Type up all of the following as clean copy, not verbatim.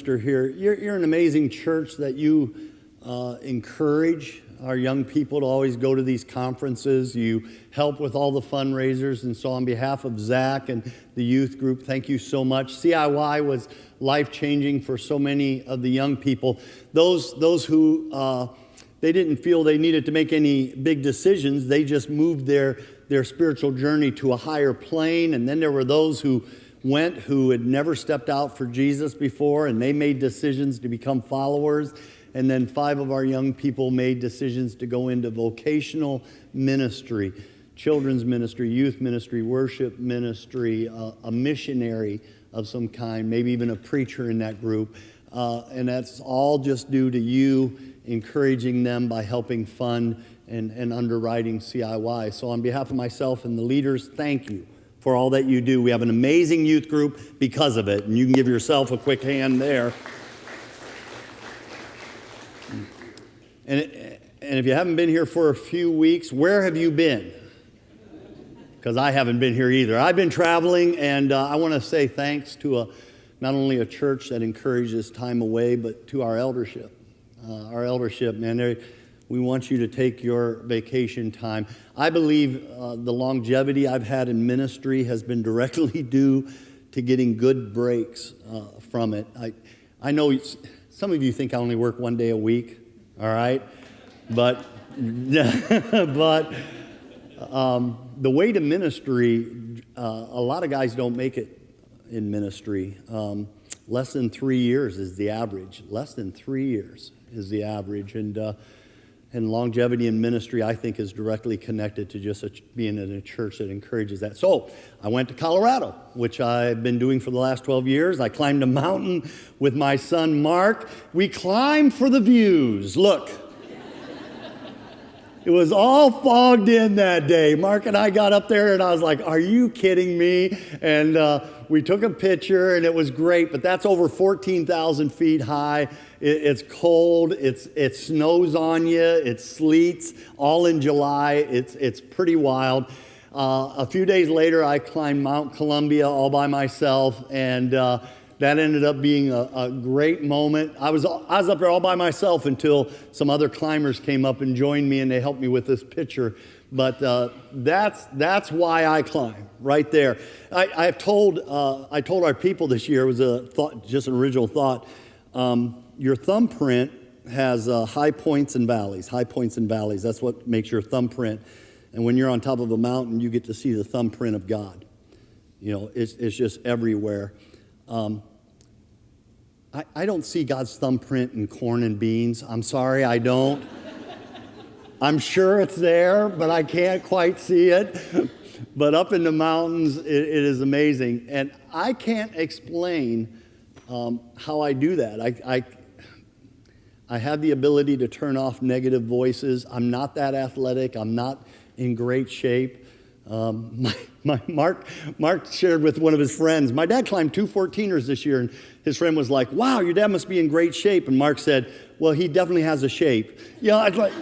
minister here. You're an amazing church that you encourage our young people to always go to these conferences. You help with all the fundraisers. And so on behalf of Zach and the youth group, thank you so much. CIY was life-changing for so many of the young people. Those who they didn't feel they needed to make any big decisions. They just moved their spiritual journey to a higher plane. And then there were those who went who had never stepped out for Jesus before, and they made decisions to become followers. And then 5 of our young people made decisions to go into vocational ministry, children's ministry, youth ministry, worship ministry, a missionary of some kind, maybe even a preacher in that group. And that's all just due to you encouraging them by helping fund and underwriting CIY. So on behalf of myself and the leaders, thank you for all that you do. We have an amazing youth group because of it, and you can give yourself a quick hand there. And if you haven't been here for a few weeks, where have you been? Because I haven't been here either. I've been traveling, and I want to say thanks to not only a church that encourages time away, but to our eldership. Our eldership, man, we want you to take your vacation time. I believe the longevity I've had in ministry has been directly due to getting good breaks from it. I know some of you think I only work 1 day a week, all right? But, the way to ministry, a lot of guys don't make it in ministry. Less than 3 years is the average. Less than 3 years is the average. And longevity in ministry, I think, is directly connected to just being in a church that encourages that. So I went to Colorado, which I've been doing for the last 12 years. I climbed a mountain with my son, Mark. We climbed for the views. Look. It was all fogged in that day. Mark and I got up there, and I was like, are you kidding me? And we took a picture, and it was great. But that's over 14,000 feet high. It's cold. It snows on you. It sleets all in July. It's pretty wild. A few days later, I climbed Mount Columbia all by myself, and that ended up being a great moment. I was up there all by myself until some other climbers came up and joined me, and they helped me with this picture. But that's why I climb right there. I told our people this year, it was a thought, just an original thought. Your thumbprint has high points and valleys. High points and valleys. That's what makes your thumbprint. And when you're on top of a mountain, you get to see the thumbprint of God. You know, it's just everywhere. I don't see God's thumbprint in corn and beans. I'm sorry, I don't. I'm sure it's there, but I can't quite see it. But up in the mountains, it is amazing. And I can't explain how I do that. I have the ability to turn off negative voices. I'm not that athletic. I'm not in great shape. Mark shared with one of his friends, my dad climbed 2 14ers this year, and his friend was like, wow, your dad must be in great shape. And Mark said, well, he definitely has a shape. Yeah, I'd like...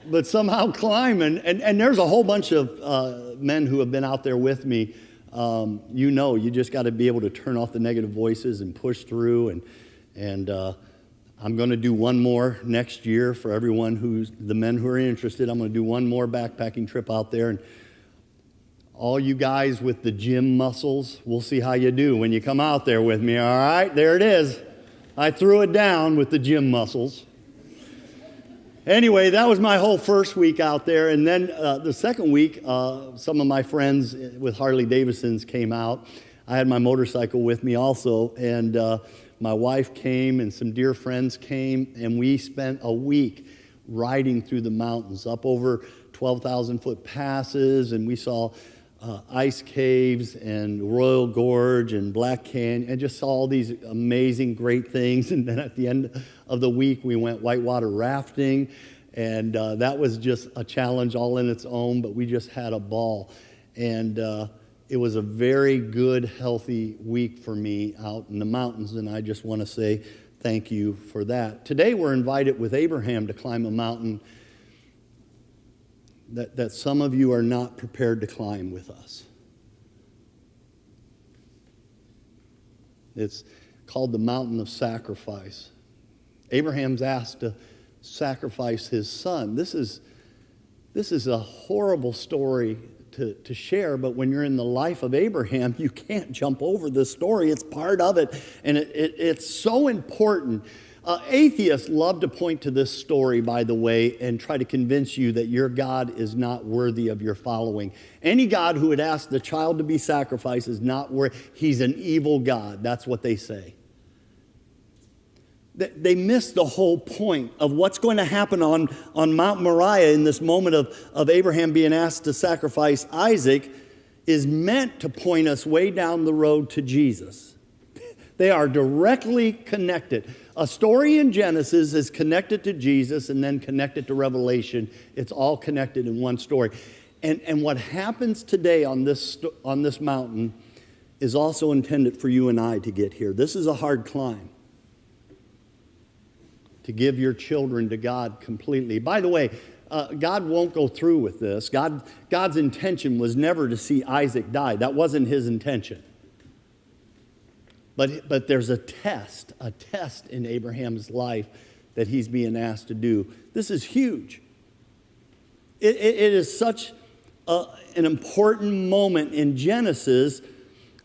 But somehow climbing, and there's a whole bunch of men who have been out there with me. You just got to be able to turn off the negative voices and push through. And I'm going to do one more next year for everyone the men who are interested. I'm going to do one more backpacking trip out there. And all you guys with the gym muscles, we'll see how you do when you come out there with me, all right? There it is. I threw it down with the gym muscles. Anyway, that was my whole first week out there. And then the second week, some of my friends with Harley Davidsons came out. I had my motorcycle with me also. And my wife came and some dear friends came. And we spent a week riding through the mountains, up over 12,000-foot passes. And we saw ice caves and Royal Gorge and Black Canyon, and just saw all these amazing, great things. And then at the end of the week, we went whitewater rafting, and that was just a challenge all in its own, but we just had a ball. And it was a very good, healthy week for me out in the mountains, and I just want to say thank you for that. Today, we're invited with Abraham to climb a mountain that some of you are not prepared to climb with us. It's called the Mountain of Sacrifice. Abraham's asked to sacrifice his son. This is a horrible story to share, but when you're in the life of Abraham, you can't jump over this story. It's part of it, and it's so important. Atheists love to point to this story, by the way, and try to convince you that your God is not worthy of your following. Any God who would ask the child to be sacrificed is not worthy. He's an evil God. That's what they say. They miss the whole point of what's going to happen on Mount Moriah in this moment of Abraham being asked to sacrifice Isaac is meant to point us way down the road to Jesus. They are directly connected. A story in Genesis is connected to Jesus and then connected to Revelation. It's all connected in one story. And what happens today on this mountain is also intended for you and I to get here. This is a hard climb. To give your children to God completely. By the way, God won't go through with this. God's intention was never to see Isaac die. That wasn't his intention. But there's a test in Abraham's life that he's being asked to do. This is huge. It is such an important moment in Genesis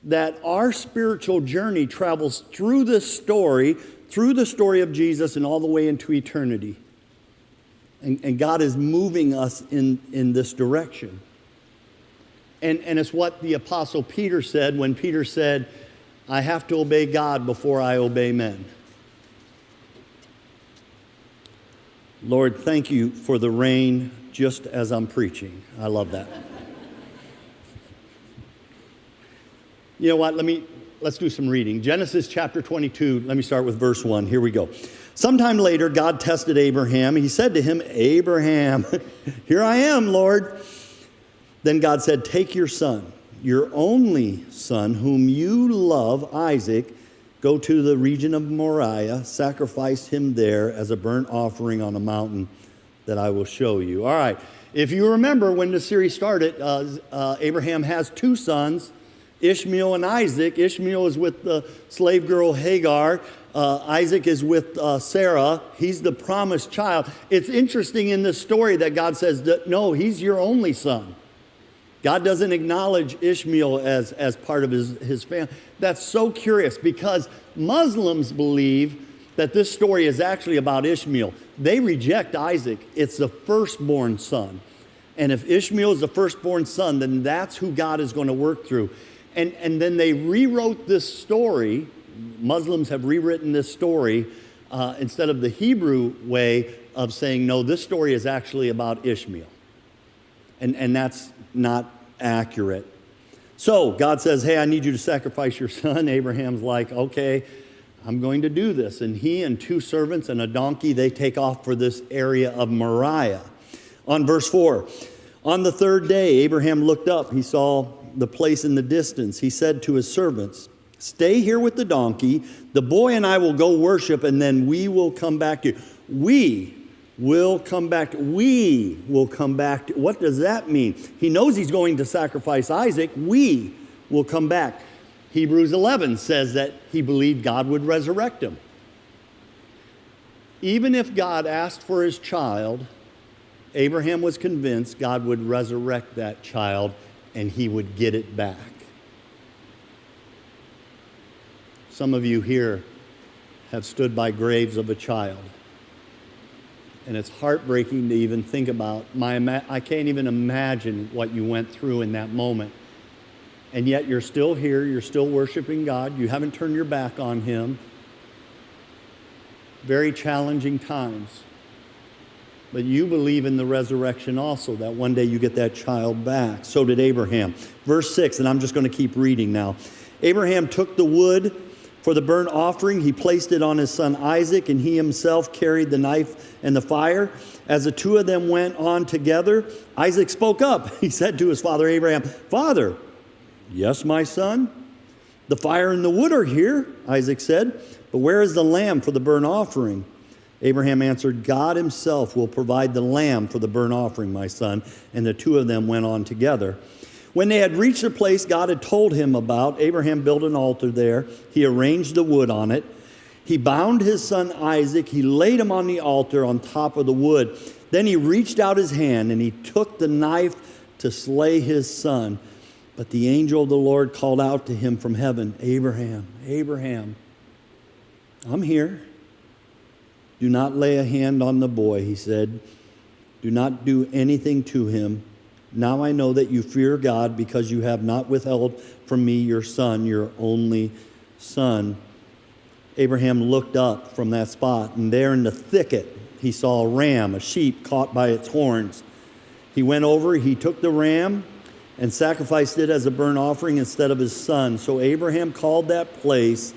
that our spiritual journey travels through this story, through the story of Jesus and all the way into eternity. And God is moving us in this direction. And it's what the Apostle Peter said when Peter said, I have to obey God before I obey men. Lord, thank you for the rain just as I'm preaching. I love that. You know what? Let's do some reading. Genesis chapter 22, let me start with verse 1. Here we go. Sometime later, God tested Abraham. He said to him, Abraham, here I am, Lord. Then God said, take your son, your only son, whom you love, Isaac, go to the region of Moriah, sacrifice him there as a burnt offering on a mountain that I will show you. All right. If you remember when the series started, Abraham has two sons, Ishmael and Isaac. Ishmael is with the slave girl Hagar. Isaac is with Sarah. He's the promised child. It's interesting in this story that God says that, no, he's your only son. God doesn't acknowledge Ishmael as part of his family. That's so curious because Muslims believe that this story is actually about Ishmael. They reject Isaac. It's the firstborn son. And if Ishmael is the firstborn son, then that's who God is going to work through. And then they rewrote this story. Muslims have rewritten this story instead of the Hebrew way of saying, no, this story is actually about Ishmael. And that's not accurate. So God says, hey, I need you to sacrifice your son. Abraham's like, okay, I'm going to do this. And he and two servants and a donkey, they take off for this area of Moriah. On verse 4, on the third day, Abraham looked up. He saw the place in the distance. He said to his servants, stay here with the donkey. The boy and I will go worship, and then we will come back to you. We will come back. We will come back. What does that mean? He knows he's going to sacrifice Isaac. We will come back. Hebrews 11 says that he believed God would resurrect him. Even if God asked for his child, Abraham was convinced God would resurrect that child and he would get it back. Some of you here have stood by graves of a child. And it's heartbreaking to even think about. I can't even imagine what you went through in that moment. And yet you're still here. You're still worshiping God. You haven't turned your back on him. Very challenging times. But you believe in the resurrection also, that one day you get that child back. So did Abraham. Verse 6, and I'm just going to keep reading now. Abraham took the wood for the burnt offering. He placed it on his son Isaac, and he himself carried the knife and the fire. As the two of them went on together, Isaac spoke up. He said to his father Abraham, Father. Yes, my son. The fire and the wood are here, Isaac said. But where is the lamb for the burnt offering? Abraham answered, God himself will provide the lamb for the burnt offering, my son. And the two of them went on together. When they had reached the place God had told him about, Abraham built an altar there. He arranged the wood on it. He bound his son Isaac. He laid him on the altar on top of the wood. Then he reached out his hand and he took the knife to slay his son. But the angel of the Lord called out to him from heaven, Abraham, Abraham, I'm here. Do not lay a hand on the boy, he said. Do not do anything to him. Now I know that you fear God because you have not withheld from me your son, your only son. Abraham looked up from that spot, and there in the thicket he saw a ram, a sheep caught by its horns. He went over, he took the ram and sacrificed it as a burnt offering instead of his son. So Abraham called that place,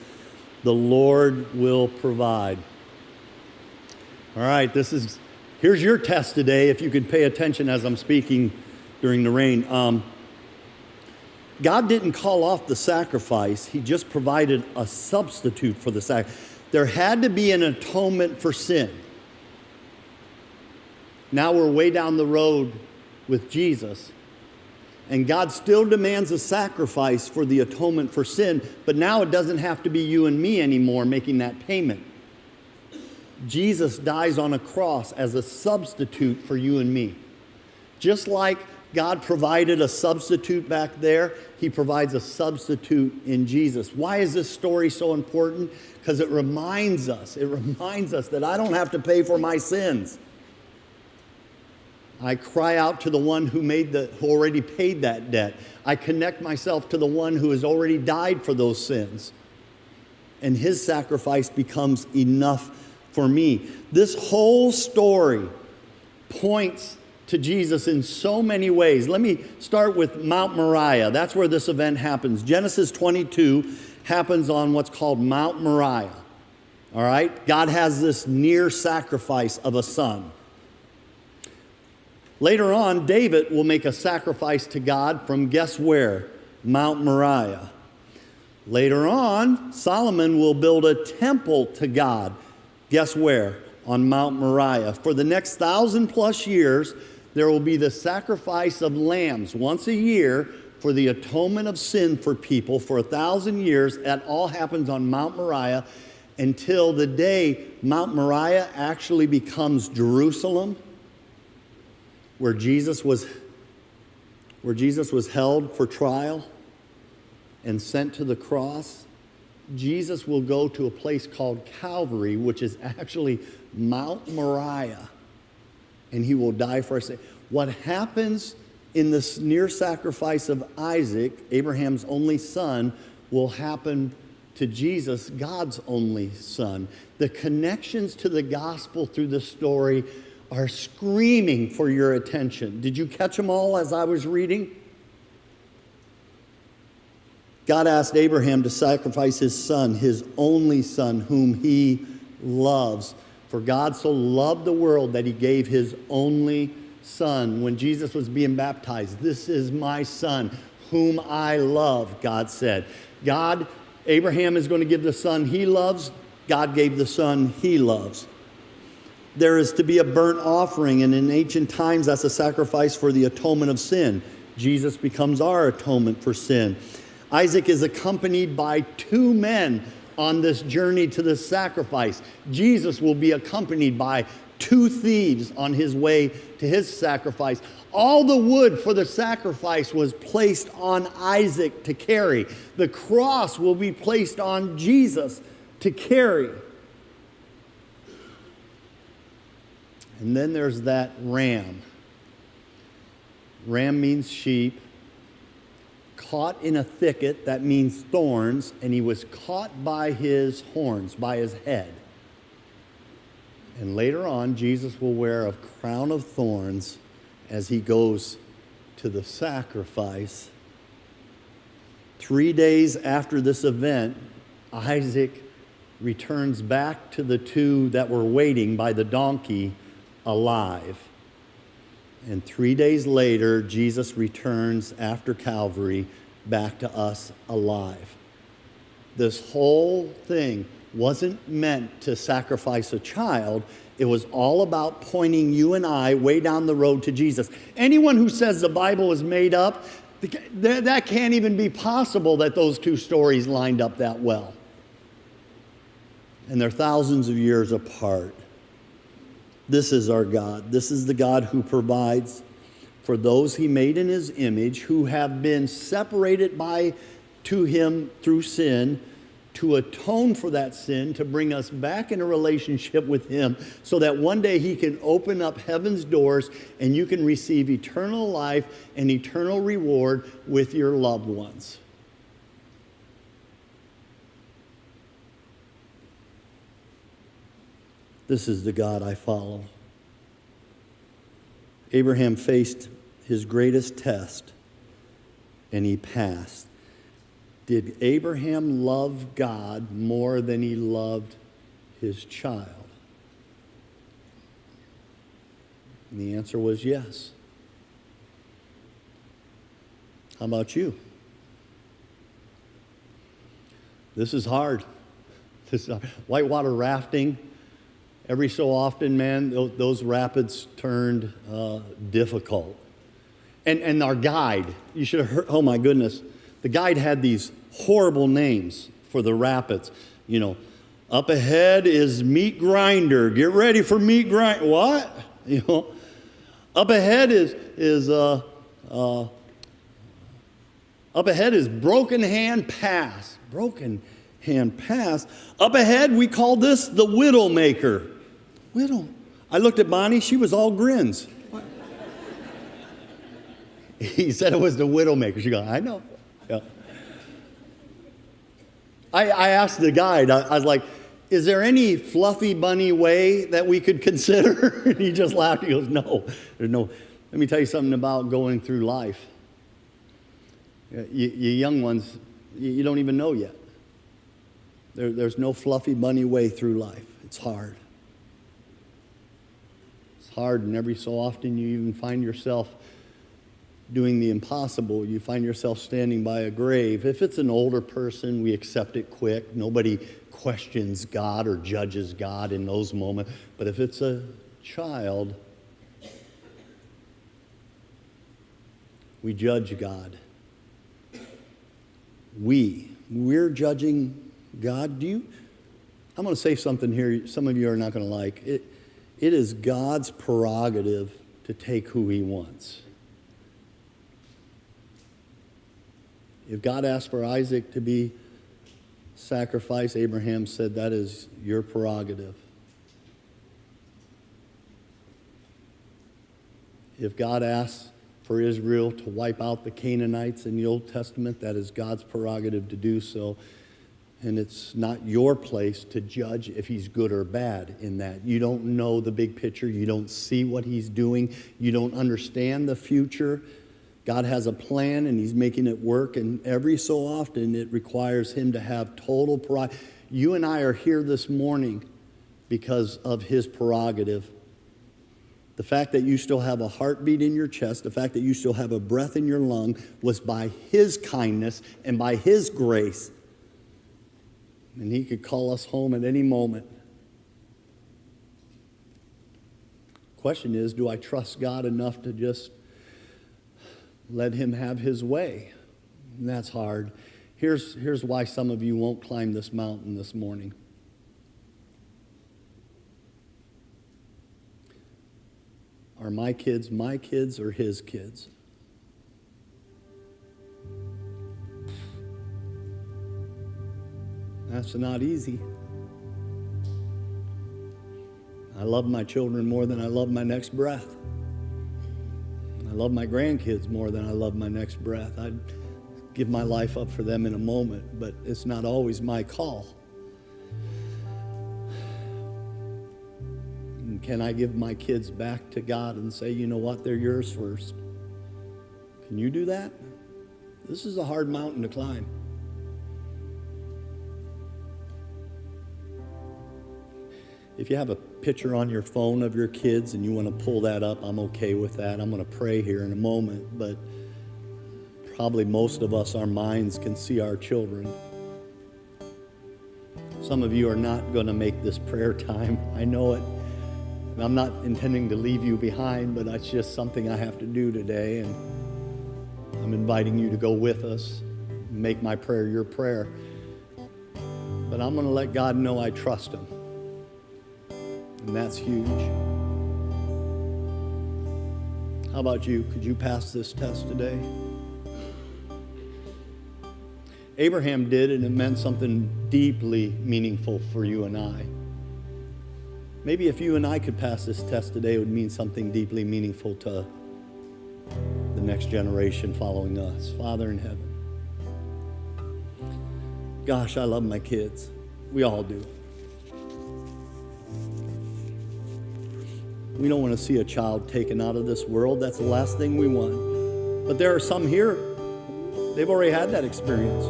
the Lord will provide. All right, here's your test today, if you can pay attention as I'm speaking during the rain. God didn't call off the sacrifice. He just provided a substitute for the sacrifice. There had to be an atonement for sin. Now we're way down the road with Jesus. And God still demands a sacrifice for the atonement for sin. But now it doesn't have to be you and me anymore making that payment. Jesus dies on a cross as a substitute for you and me. Just like God provided a substitute back there, he provides a substitute in Jesus. Why is this story so important? Because it reminds us that I don't have to pay for my sins. I cry out to the one who already paid that debt. I connect myself to the one who has already died for those sins. And his sacrifice becomes enough for me. This whole story points to Jesus in so many ways. Let me start with Mount Moriah. That's where this event happens. Genesis 22 happens on what's called Mount Moriah. All right? God has this near sacrifice of a son. Later on, David will make a sacrifice to God from guess where? Mount Moriah. Later on, Solomon will build a temple to God. Guess where? On Mount Moriah. For the next 1,000+ years, there will be the sacrifice of lambs once a year for the atonement of sin for people for 1,000 years. That all happens on Mount Moriah until the day Mount Moriah actually becomes Jerusalem, where Jesus was held for trial and sent to the cross. Jesus will go to a place called Calvary, which is actually Mount Moriah, and he will die for us. What happens in this near sacrifice of Isaac, Abraham's only son, will happen to Jesus, God's only son. The connections to the gospel through the story are screaming for your attention. Did you catch them all as I was reading? God asked Abraham to sacrifice his son, his only son, whom he loves. For God so loved the world that he gave his only son. When Jesus was being baptized, this is my son, whom I love, God said. Abraham is going to give the son he loves. God gave the son he loves. There is to be a burnt offering, and in ancient times, that's a sacrifice for the atonement of sin. Jesus becomes our atonement for sin. Isaac is accompanied by 2 men on this journey to the sacrifice. Jesus will be accompanied by 2 thieves on his way to his sacrifice. All the wood for the sacrifice was placed on Isaac to carry. The cross will be placed on Jesus to carry. And then there's that ram. Ram means sheep. Caught in a thicket, that means thorns, and he was caught by his horns, by his head. And later on, Jesus will wear a crown of thorns as he goes to the sacrifice. 3 days after this event, Isaac returns back to the 2 that were waiting by the donkey alive. And 3 days later, Jesus returns after Calvary back to us alive. This whole thing wasn't meant to sacrifice a child. It was all about pointing you and I way down the road to Jesus. Anyone who says the Bible is made up, That can't even be possible that those two stories lined up that well. And they're thousands of years apart. This is our God. This is the God who provides for those he made in his image, who have been separated to him through sin, to atone for that sin, to bring us back in a relationship with him, so that one day he can open up heaven's doors and you can receive eternal life and eternal reward with your loved ones. This is the God I follow. Abraham faced his greatest test, and he passed. Did Abraham love God more than he loved his child? And the answer was yes. How about you? This is hard. Whitewater rafting. Every so often, man, those rapids turned difficult. And our guide, you should have heard, oh my goodness, the guide had these horrible names for the rapids. You know, up ahead is meat grinder. Get ready for meat grind. What? You know, up ahead is broken hand pass. Broken hand pass. Up ahead, we call this the Widowmaker. Widow. I looked at Bonnie. She was all grins. What? He said it was the Widowmaker. She goes, I know. Yeah. I asked the guide, I was like, is there any fluffy bunny way that we could consider? And he just laughed. He goes, no, there's no. Let me tell you something about going through life. You young ones, you don't even know yet. There's no fluffy bunny way through life. It's hard. It's hard, and every so often you even find yourself doing the impossible. You find yourself standing by a grave. If it's an older person, we accept it quick. Nobody questions God or judges God in those moments. But if it's a child, we judge God. We're judging God. I'm going to say something here some of you are not going to like. It is God's prerogative to take who he wants. If God asked for Isaac to be sacrificed, Abraham said, that is your prerogative. If God asks for Israel to wipe out the Canaanites in the Old Testament, that is God's prerogative to do so. And it's not your place to judge if he's good or bad in that. You don't know the big picture. You don't see what he's doing. You don't understand the future. God has a plan, and he's making it work, and every so often it requires him to have total prerogative. You and I are here this morning because of his prerogative. The fact that you still have a heartbeat in your chest, the fact that you still have a breath in your lung was by his kindness and by his grace. And he could call us home at any moment. Question is, do I trust God enough to just let him have his way? And that's hard. Here's why some of you won't climb this mountain this morning. Are my kids or his kids? That's not easy. I love my children more than I love my next breath. I love my grandkids more than I love my next breath. I'd give my life up for them in a moment, but it's not always my call. And can I give my kids back to God and say, you know what, they're yours first? Can you do that? This is a hard mountain to climb. If you have a picture on your phone of your kids and you want to pull that up, I'm okay with that. I'm going to pray here in a moment, but probably most of us, our minds can see our children. Some of you are not going to make this prayer time. I know it. I'm not intending to leave you behind, but that's just something I have to do today. And I'm inviting you to go with us, make my prayer your prayer. But I'm going to let God know I trust him. And that's huge. How about you? Could you pass this test today? Abraham did, and it meant something deeply meaningful for you and I. Maybe if you and I could pass this test today, it would mean something deeply meaningful to the next generation following us. Father in heaven, gosh, I love my kids. We all do. We don't want to see a child taken out of this world. That's the last thing we want. But there are some here, they've already had that experience.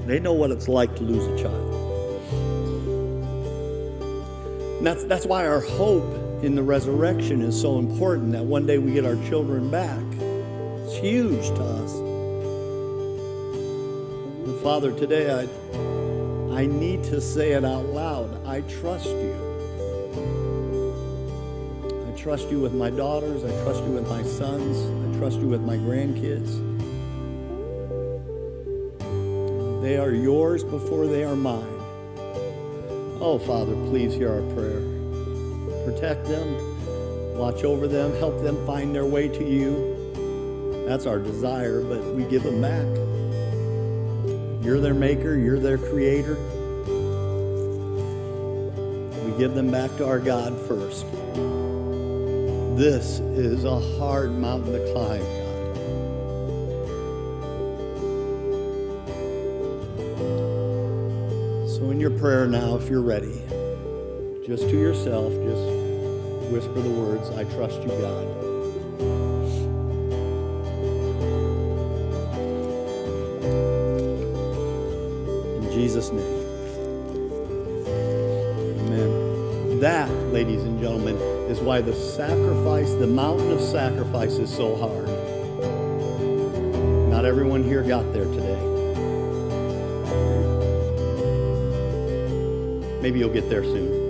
They know what it's like to lose a child. And that's why our hope in the resurrection is so important, that one day we get our children back. It's huge to us. But Father, today I need to say it out loud. I trust you. I trust you with my daughters. I trust you with my sons. I trust you with my grandkids. They are yours before they are mine. Oh, Father, please hear our prayer. Protect them, watch over them, help them find their way to you. That's our desire, but we give them back. You're their maker, you're their creator. We give them back to our God first. This is a hard mountain to climb, God. So in your prayer now, if you're ready, just to yourself, just whisper the words, I trust you, God. In Jesus' name. Amen. That, ladies and gentlemen, is why the sacrifice, the mountain of sacrifice is so hard. Not everyone here got there today. Maybe you'll get there soon.